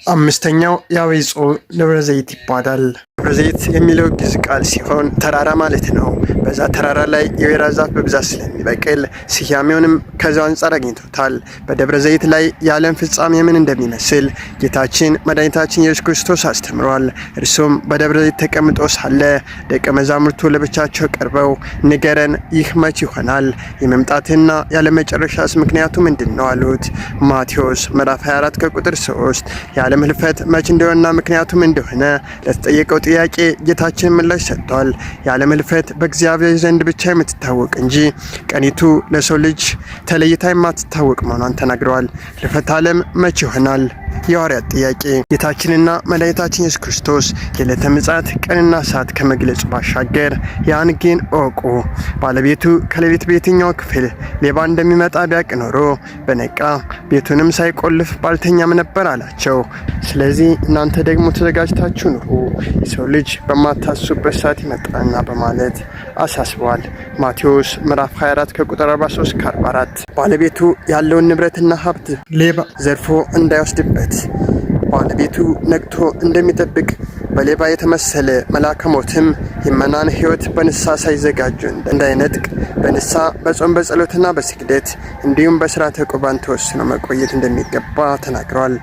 አምስተኛው የአብይ ጾም ደብረ ዘይት ይባላል። ደብረ ዘይት የሚለው ግዕዝ ቃል ሲሆን ተራራ ማለት ነው። በዛ ተራራ ላይ የወይራ ዛፍ በብዛት ስለሚበቅል ስያሜውንም ከዛው አንጻር አግኝቶታል። በደብረ ዘይት ላይ የዓለም ፍጻሜ ምን እንደሚመስል ጌታችን መድኃኒታችን ኢየሱስ ክርስቶስ አስተምሯል። እርሱም በደብረ ዘይት ተቀምጦ ሳለ ደቀ መዛሙርቱ ለብቻቸው ቀርበው ንገረን፣ ይህ መች ይሆናል? የመምጣትና ያለመጨረሻስ ምክንያቱ ምንድን ነው አሉት። ማቴዎስ ምዕራፍ 24 ከቁጥር 3 የዓለም ህልፈት መች እንደሆነና ምክንያቱም እንደሆነ ለተጠየቀው ጥያቄ ጌታችን ምላሽ ሰጥቷል። የዓለም ህልፈት በእግዚአብሔር ዘንድ ብቻ የምትታወቅ እንጂ ቀኒቱ ለሰው ልጅ ተለይታ የማትታወቅ መሆኗን ተናግረዋል። ህልፈት ዓለም መች ይሆናል? የሐዋርያት ጥያቄ። ጌታችንና መድኃኒታችን ኢየሱስ ክርስቶስ የዕለተ ምጽአት ቀንና ሰዓት ከመግለጹ ባሻገር ያን ግን እወቁ፣ ባለቤቱ ከሌሊት በየትኛው ክፍል ሌባ እንደሚመጣ ቢያውቅ ኖሮ በነቃ ቤቱንም ሳይቆልፍ ባልተኛም ነበር አላቸው። ስለዚህ እናንተ ደግሞ ተዘጋጅታችሁ ኑሩ፣ የሰው ልጅ በማታስቡበት ሰዓት ይመጣልና በማለት አሳስበዋል። ማቴዎስ ምዕራፍ 24 ከቁጥር 43 ከ44 ባለቤቱ ያለውን ንብረትና ሀብት ሌባ ዘርፎ እንዳይወስድበት ባለቤቱ ነቅቶ እንደሚጠብቅ በሌባ የተመሰለ መልአከ ሞትም የመናን ሕይወት በንስሐ ሳይዘጋጁ እንዳይነጥቅ በንስሐ በጾም በጸሎትና በስግደት እንዲሁም በሥርዓተ ቁርባን ተወስኖ መቆየት እንደሚገባ ተናግረዋል።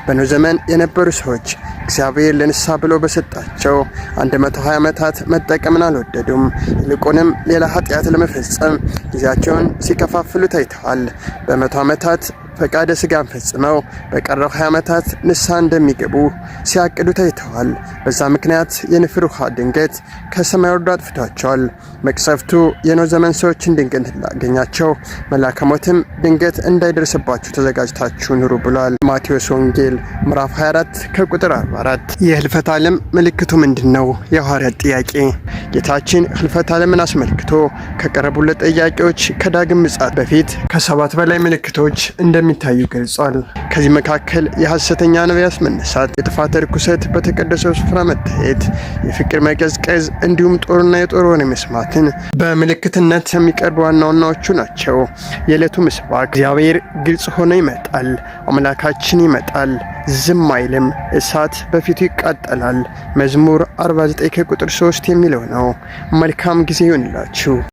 በኖህ ዘመን የነበሩ ሰዎች እግዚአብሔር ለንስሐ ብሎ በሰጣቸው 120 ዓመታት መጠቀምን አልወደዱም። ይልቁንም ሌላ ኃጢአት ለመፈጸም ጊዜያቸውን ሲከፋፍሉ ታይተዋል። በ100 ዓመታት ፈቃደ ሥጋን ፈጽመው በቀረው 20 ዓመታት ንስሐ እንደሚገቡ ሲያቅዱ ታይተዋል። በዛ ምክንያት የንፍር ውሃ ድንገት ከሰማይ ወርዶ አጥፍቷቸዋል። መቅሰፍቱ የኖህ ዘመን ሰዎችን ድንገት እንዳገኛቸው መልአከ ሞትም ድንገት እንዳይደርስባችሁ ተዘጋጅታችሁ ኑሩ ብሏል። ማቴዎስ ወንጌል ምዕራፍ 24 ከቁጥር 44። የህልፈት ዓለም ምልክቱ ምንድን ነው? የሐዋርያት ጥያቄ። ጌታችን ህልፈት ዓለምን አስመልክቶ ከቀረቡለት ጥያቄዎች ከዳግም ምጽአት በፊት ከ7 በላይ ምልክቶች እንደሚታዩ ገልጿል። ከዚህ መካከል የሐሰተኛ ነቢያት መነሳት፣ የጥፋት ርኩሰት በተቀደሰው ስፍራ መታየት፣ የፍቅር መቀዝቀዝ እንዲሁም ጦርና የጦር ወሬ መስማትን በምልክትነት የሚቀርቡ ዋና ዋናዎቹ ናቸው። የዕለቱ ምስባክ እግዚአብሔር ግልጽ ሆኖ ይመጣል። አምላካችን ይመጣል፣ ዝም አይልም፣ እሳት በፊቱ ይቃጠላል። መዝሙር 49 ከቁጥር 3 የሚለው ነው። መልካም ጊዜ ይሁንላችሁ።